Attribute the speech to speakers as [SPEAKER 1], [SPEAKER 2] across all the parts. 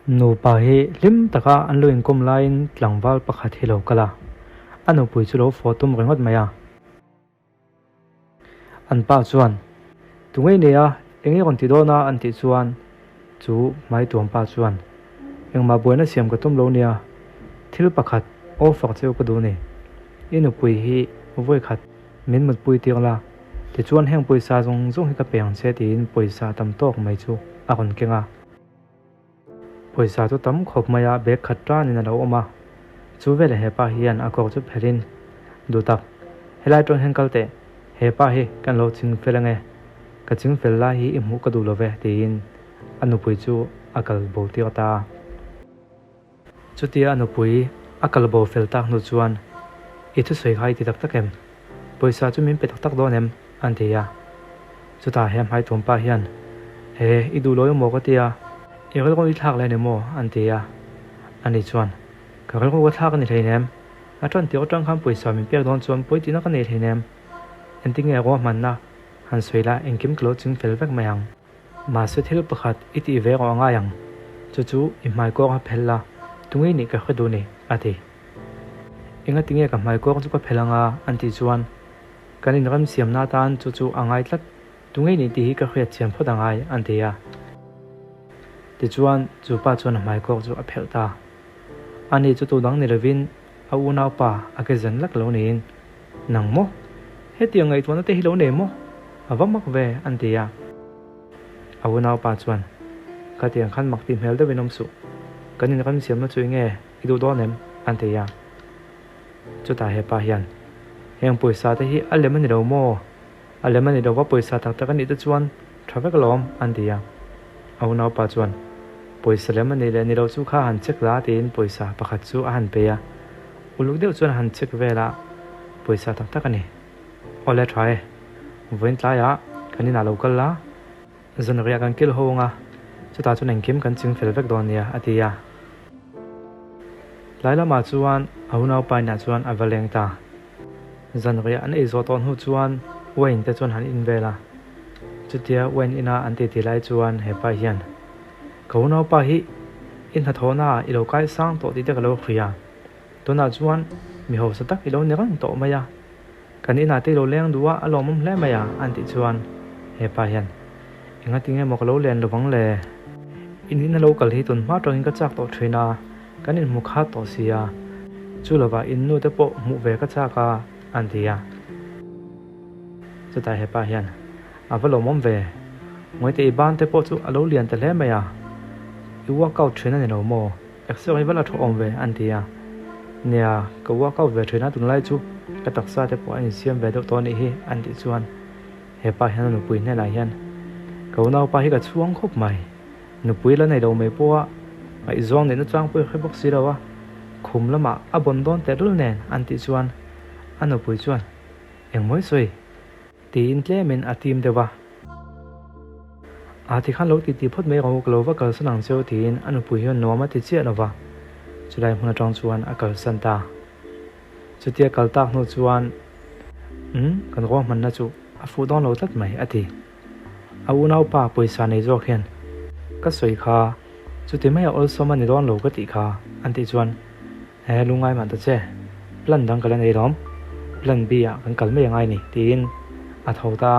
[SPEAKER 1] nupui lim taka an luin kum lain tlangwal pakhat hi lo kala nupui chu lo photum rengot maya an pa chuan tungei nia engi kon ti dona an ti chuan chu mai tuam pa chuan engma boina siam ka tum lo nia thil pakhat ofak cheu ka du ni nupui hi voi khat min mutpui tiangla ti chuan heng Pawisa zong zong hi ka peng che tin Pawisa tam tok mai chu a kon kenga Pawisa chu tam khop maya bek khatra ni na lo oma chu vele hepa hian a ko chu pherin du tak helai tong henkalte hepa hi kan lo ching felange ka ching fel la hi imu ka du lo ve tin nupui chu akal bo ti ta chu tia nupui akal bo fel tak nu chuan i thu soi khai ti tak takem Pawisa chu min pe tak tak donem an tia chu ta hem hai thum pa hian he i du lo mo ka tia erel ko i thak le ne mo an tia ani chuan ka rel ko thak ni theinem a tron ti otang kham Pawisa min pek don chuan poi ti na ka nei theinem ending e ro man na han soila engkim clothing fel vek mayang ma se thil pakhat iti ve ro anga yang chu i mai ko ha phella tungei ni ka khadu ni ati inga tinge ka mai ko chu ka phelanga anti chuan kanin ram siam na tan chu angai tlat tungei ni ti hi ka khriat chiam phodangai antia ti chuan chu pa chuan mai ko chu a phelta ani chu tu dang ni revin a unau pa a ke zan lak lo nin nang mo he tiang ngai tuan te hi lo ne mo awamak ve antia a unau pa chuan ka tiang khan mak ti mel de venom su kanin ram siam na chu nge idu do nem antia chu ta he pa hian heng Pawisa te hi alemani ro mo alemani ro wa Pawisa tak tak ani te chuan thavek lom antia au nau pa chuan Pawisa lemani le ni ro chu kha han chek la tin Pawisa pakhat chu a han pe ya uluk deu chuan han chek vela Pawisa tak tak ani ole thai voin tla ya kanina local la zon ria kan kil honga chu ta chu nang kim kan ching fel vek don nia atia laila ma chuan au nau pa na chuan avaleng ta zan ria an ei zo ton hu chuan wain te chuan han in vela chutia wain ina an ti tilai chuan he pa hian ko nau pa hi in hathona ilo kai sang to ti te lo khria tona chuan mi ho satak ilo ne rang to maya kanina te lo leng duwa alomum hle maya an ti chuan he pa hian inga tinge mok lo len lovang le in local hi tun ma tong ka chak to thina kanin mukha to sia chulawa in nu te po mu ve ka chaka antia chuta he pa hian avalo mom ve ngoi te ban te po chu alo lian te le maya i workout trainer ne no mo exercise vala tho om ve antia nia ka workout ve trainer tun lai chu ka taksa te po an siam ve do to ni hi anti chuan he pa hian nupui ne la hian ko nau pa hi ka chuang khop mai nupui la nei do me po a ai zong ne na chang pui khebok sirawa khum lama a bondon te rul nen anti chuan nupui chuan engmoi soi tin tle men atim dewa ati khan lo ti phot me ro klo wa kal sanang cheu tin nupui hian noma ti che lawa chulai huna tang chuan akal santa chutia kalta hnu chuan kan ro man na chu a fu don lo tat mai ati a unau pa Pawisa nei zo khen ka soi kha chuti mai also man ni don lo ka ti kha anti chuan he lungai man ta che plan dang kala nei rom plan bia kan kal me ngai ni tin a thauta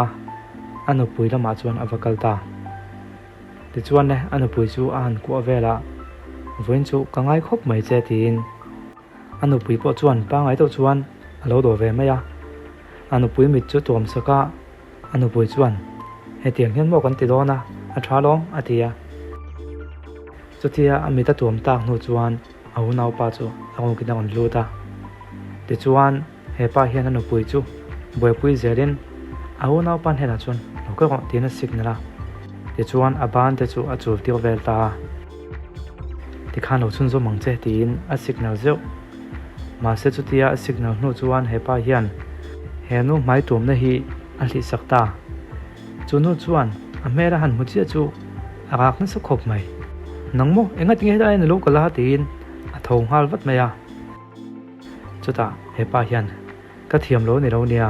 [SPEAKER 1] nupui lama chuan avakalta ti chuan ne nupui chu an ku avela voin chu kangai khop mai che tin nupui po chuan pa ngai to chuan alo do ve maya nupui mit chu tom saka nupui chuan he tiang hian mo kan ti dona a thalom atia chutia amita tom tak nu chuan au nau pa chu angong kina on luta ti chuan he pa hian nupui chu boipui zerin au nau pan hena chuan lokal ko tina signala ti chuan aban te chu a chu tir velta ti khan lo chun zo mangche tin a signal zeu ma se chutia a signal nu chuan he pa hian he nu mai tum na hi a hli sakta chu nu chuan a mera han muchi chu agak na sa khop mai nangmo enga tinge dai na lokal ha tin a thong hal wat maya chuta he pa hian ka thiam lo ni ro nia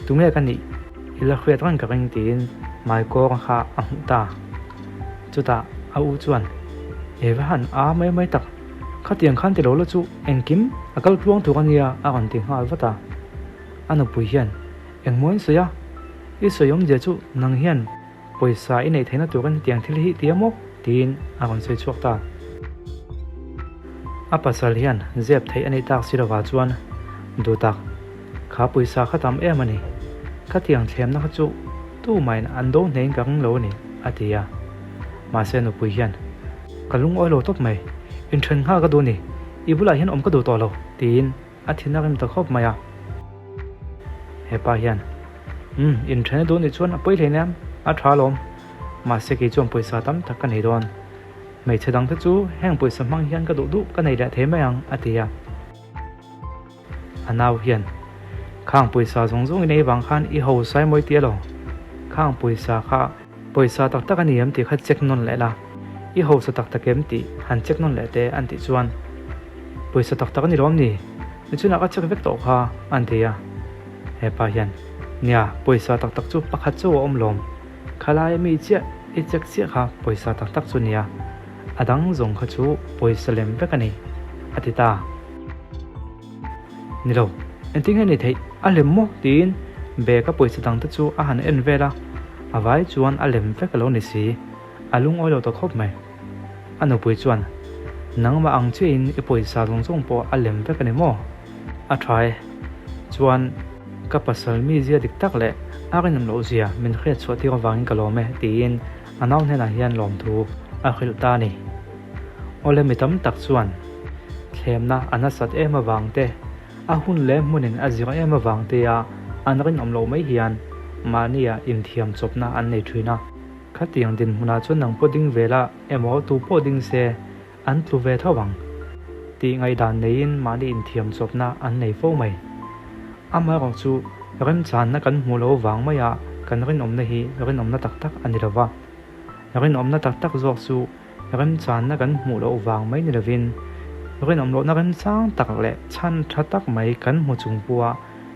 [SPEAKER 1] tunge kan ni ila khriat ran ka ring tin mai ko kha a ta chuta a u chuan evahan a mai tak khatiang khan te lo la chu engkim akal tuang tu kania a kan ting hal vata nupui hian engmoin soya I soyom je chu nang hian Pawisa I nei theina tukan tiang thil hi tiamo tin a kan sei chuak ta a pasal hian zep thei ani tak sirawa chuan du tak kha Pawisa khatam em ani khatiang thlem na chu tu main an do nei gang lo ni atia ma se nupui hian kalung oi lo top mai in then ha ka do ni ibula hian om ka do to lo tin a thina rim ta khop maya hepa hian in then do ni chuan a poi thleinam a thalom ma se ki chuan Pawisa tam tak kan nei don mai chedang ta chu heng Pawisa mang hian ka do du ka nei da the mayang atia anaw hian khang Pawisa zong nei bang khan I ho sai moi tia lo khang Pawisa tak tak ani am ti kha check non le la I ho sa tak tak em ti han check non le te an ti chuan Pawisa tak tak ani rom ni chuna ka check vek to kha an tia hepa hian nia Pawisa tak tak chu pakhat chu om lom khalai mi che I check che kha Pawisa tak tak chu nia adang zong kha chu Pawisa lem vek ani atita nilo enting ani thei a lem mo tin be ka Pawisa tang ta chu a han en vela avai chuan a lem vek lo ni si alung oi lo to khop mai nupui chuan nangma ang chin I Pawisa zong po a lem vek ani mo a thai chuan ka pasal mi zia dik tak le akin nam lo zia min khret chhuati avangin kalome tin anaw hena hian lawmthu a khil ta ni ole mitam tak chuan thlemna anasat em awangte a hun le munin azira em awangte ya anrin omlo mai hian mania in thiam chopna an nei thuina khatiang din huna chuan nang poding vela emo tu poding se an tlu ve thawang ti ngai dan nein mani in thiam chopna an nei fo mai ama ro chu rem chan na kan mulo wang maya kan rin omna hi rin omna tak tak anirawa rin omna tak tak zo su rem chan na kan mulo wang mai ni lavin rin omlo na rem chang tak le chan thatak mai kan mu chung puwa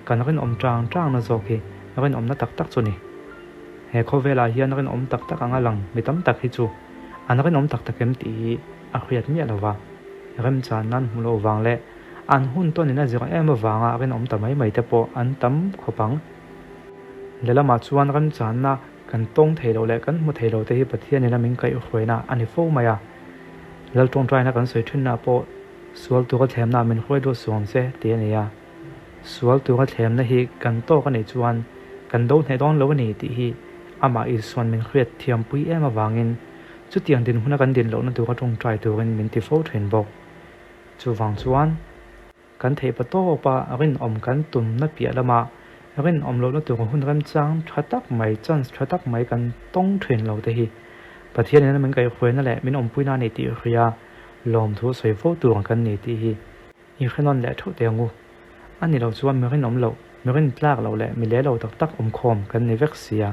[SPEAKER 1] kan rin om chang na zo ki rin omna tak tak chu ni he khovela hian rin om tak tak anga lang mitam tak hi chu an rin om tak tak em ti a khriat mi alawa rem chan nan mulo wang le an hun to ni na zira em awanga rin om tamai mai te po an tam khopang lelama chuan ram chan na kan tong theilo le kan mu theilo te hi pathian ni laming kai hroina ani fo maya lal tong trai na kan soi thun na po sual tu ka them na min hroi do suam se te ni ya sual tu ka them na hi kan to ka nei chuan kan do ne don lo ni ti hi ama I suan min khret thiam pui em awangin chu tiang din huna kan din lo na tu ka tong trai tu rin min ti fo thrin bok chu wang chuan kan thei pa to pa rin om kan tum na pia lama rin om lo na tu hun ram chang thatak mai chance thatak mai kan tong thrin lo te hi pathian na min kai khoi na le min om pui na ni ti khria lawmthu soi fo tu kan ni ti hi I khanon le tho te ngu ani lo chuan mi rin om lo mi rin tlak lo le mi le lo tak tak om khom kan ni vek sia